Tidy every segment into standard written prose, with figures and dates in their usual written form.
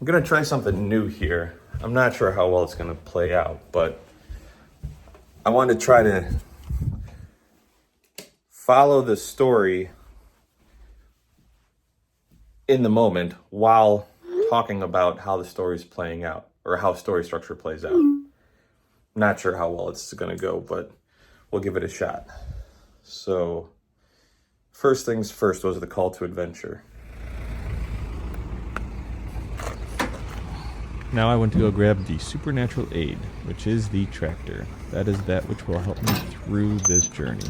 I'm gonna try something new here. I'm not sure how well it's gonna play out, but I want to try to follow the story in the moment while talking about how the story's playing out, or how story structure plays out. Not sure how well it's gonna go, but we'll give it a shot. So, first things first was the call to adventure. Now I want to go grab the supernatural aid, which is the tractor. That is that which will help me through this journey.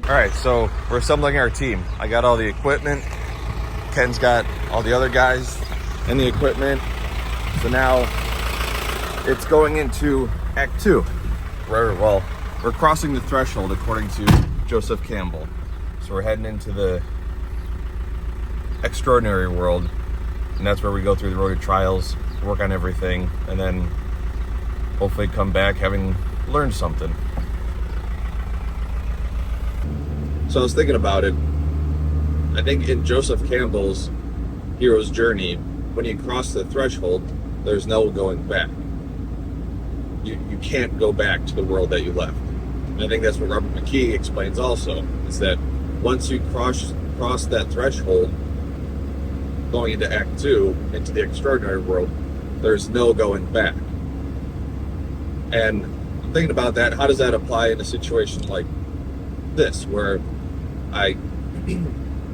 All right, so we're assembling our team. I got all the equipment. Ken's got all the other guys and the equipment. So now it's going into Act 2. We're crossing the threshold according to Joseph Campbell. So we're heading into the extraordinary world. And that's where we go through the road to trials, work on everything, and then hopefully come back having learned something. So I was thinking about it. I think in Joseph Campbell's hero's journey, when you cross the threshold, there's no going back. You can't go back to the world that you left. And I think that's what Robert McKee explains also, is that once you cross that threshold, going into Act 2, into the extraordinary world, there's no going back. And I'm thinking about that, how does that apply in a situation like this, where I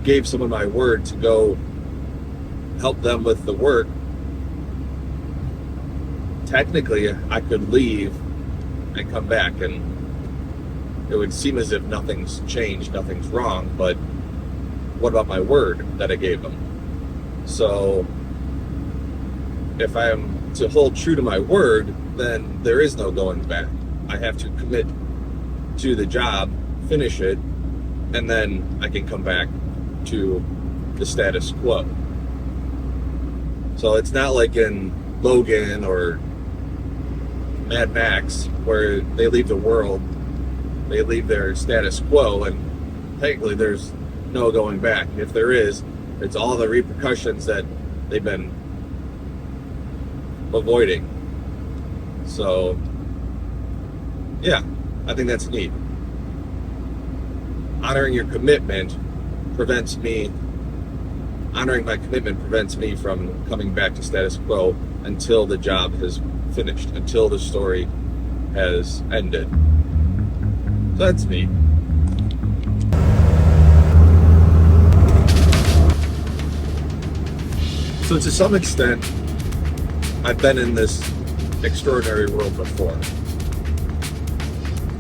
gave someone my word to go help them with the work? Technically, I could leave and come back, and it would seem as if nothing's changed, nothing's wrong, but what about my word that I gave them? So if I am to hold true to my word, then there is no going back. I have to commit to the job, finish it, and then I can come back to the status quo. So it's not like in Logan or Mad Max, where they leave the world, they leave their status quo, and technically there's no going back. If there is, it's all the repercussions that they've been avoiding. So, yeah, I think that's neat. Honoring my commitment prevents me from coming back to status quo until the job has finished, until the story has ended. So that's neat. So to some extent, I've been in this extraordinary world before.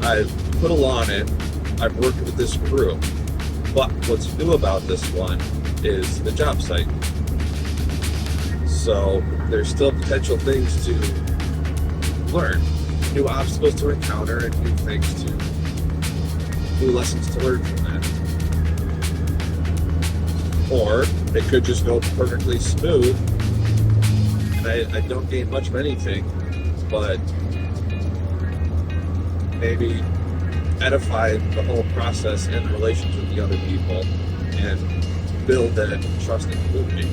I've put a law on it, I've worked with this crew, but what's new about this one is the job site. So there's still potential things to learn, new obstacles to encounter, and new lessons to learn from that. Or it could just go perfectly smooth, and I don't gain much of anything, but maybe edify the whole process and the relations with the other people and build that trusting community.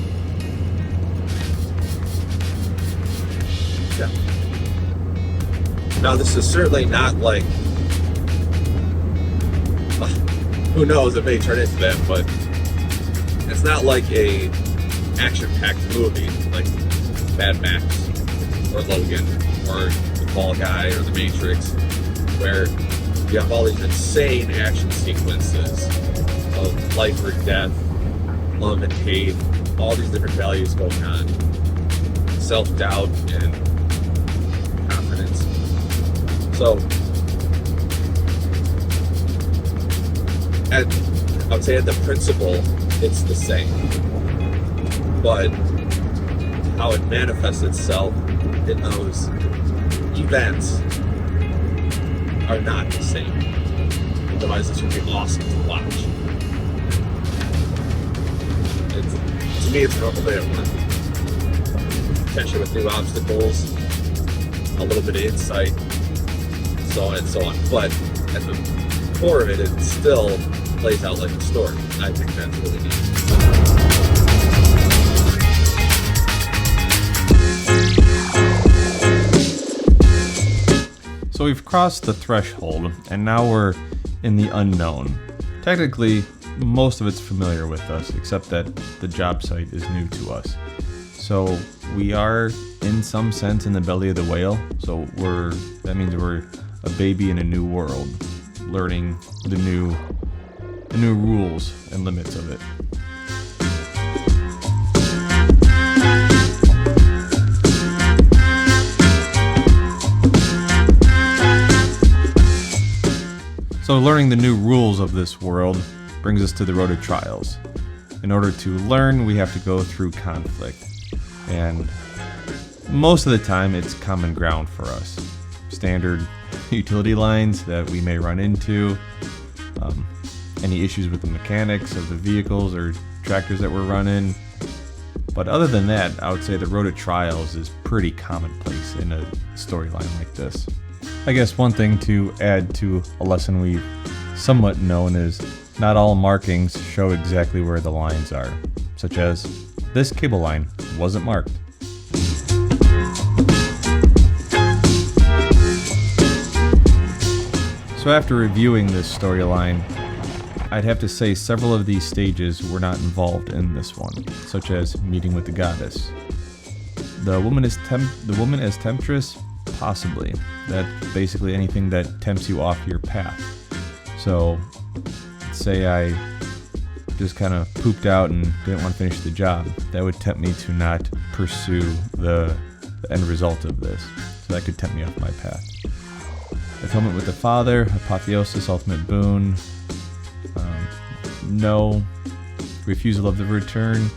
Yeah. Now, this is certainly not like, who knows, it may turn into that, but it's not like a action-packed movie like Mad Max or Logan or The Fall Guy or The Matrix, where you have all these insane action sequences of life or death, love and hate, all these different values going on, self-doubt and confidence. So, I would say at the principle, it's the same, but how it manifests itself in those events are not the same. Otherwise, this would be awesome to watch. To me, it's a normal day at work. Potentially with new obstacles, a little bit of insight, so on and so on. But at the core of it, it still plays out like a story. I think that's really neat. So we've crossed the threshold, and now we're in the unknown. Technically, most of it's familiar with us, except that the job site is new to us. So we are, in some sense, in the belly of the whale. So that means we're a baby in a new world, learning the new rules and limits of it. So learning the new rules of this world brings us to the road to trials. In order to learn, we have to go through conflict. And most of the time, it's common ground for us. Standard utility lines that we may run into, any issues with the mechanics of the vehicles or tractors that we're running. But other than that, I would say the road to trials is pretty commonplace in a storyline like this. I guess one thing to add to a lesson we've somewhat known is not all markings show exactly where the lines are, such as this cable line wasn't marked. So after reviewing this storyline, I'd have to say several of these stages were not involved in this one, such as meeting with the goddess. The woman as temptress? Possibly. That's basically anything that tempts you off your path. So, say I just kind of pooped out and didn't want to finish the job. That would tempt me to not pursue the end result of this. So that could tempt me off my path. Atonement with the Father, apotheosis, ultimate boon. No. Refusal of the return.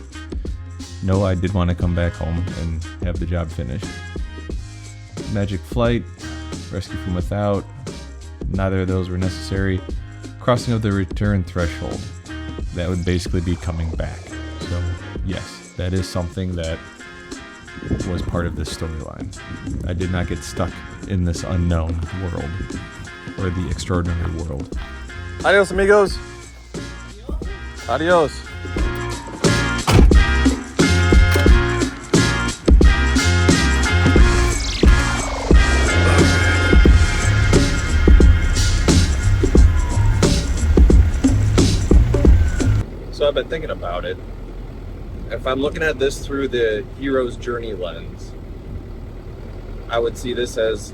No, I did want to come back home and have the job finished. Magic flight, rescue from without. Neither of those were necessary. Crossing of the return threshold. That would basically be coming back. So, yes, that is something that was part of this storyline. I did not get stuck in this unknown world, or the extraordinary world. Adios, amigos. Adios. So I've been thinking about it. If I'm looking at this through the hero's journey lens, I would see this as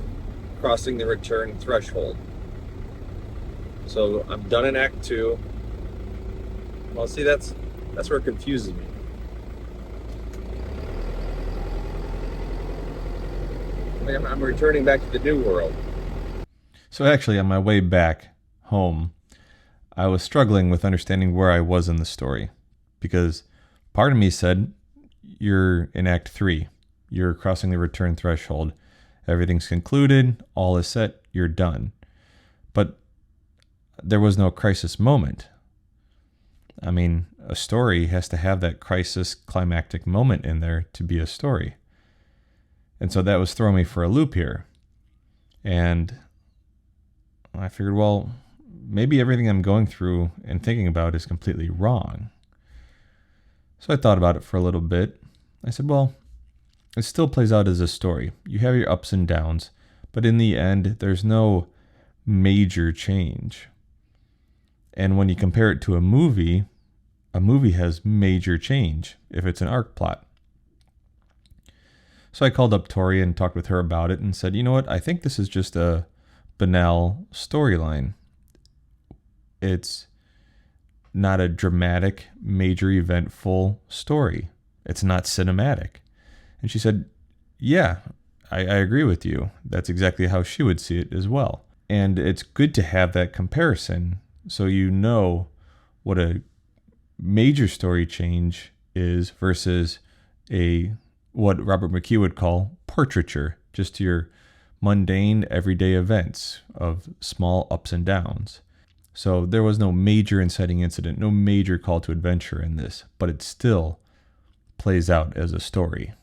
crossing the return threshold. So I'm done in Act 2. Well, see, that's where it confuses me. I'm returning back to the new world. So actually, on my way back home, I was struggling with understanding where I was in the story, because part of me said, you're in Act 3. You're crossing the return threshold. Everything's concluded. All is set. You're done. But there was no crisis moment. I mean, a story has to have that crisis climactic moment in there to be a story. And so that was throwing me for a loop here. And I figured, well, maybe everything I'm going through and thinking about is completely wrong. So I thought about it for a little bit. I said, well, it still plays out as a story. You have your ups and downs, but in the end, there's no major change. And when you compare it to a movie has major change if it's an arc plot. So I called up Tori and talked with her about it and said, you know what, I think this is just a banal storyline. It's not a dramatic, major eventful story. It's not cinematic. And she said, yeah, I agree with you. That's exactly how she would see it as well. And it's good to have that comparison so you know what a major story change is versus what Robert McKee would call portraiture, just your mundane everyday events of small ups and downs. So there was no major inciting incident, no major call to adventure in this, but it still plays out as a story.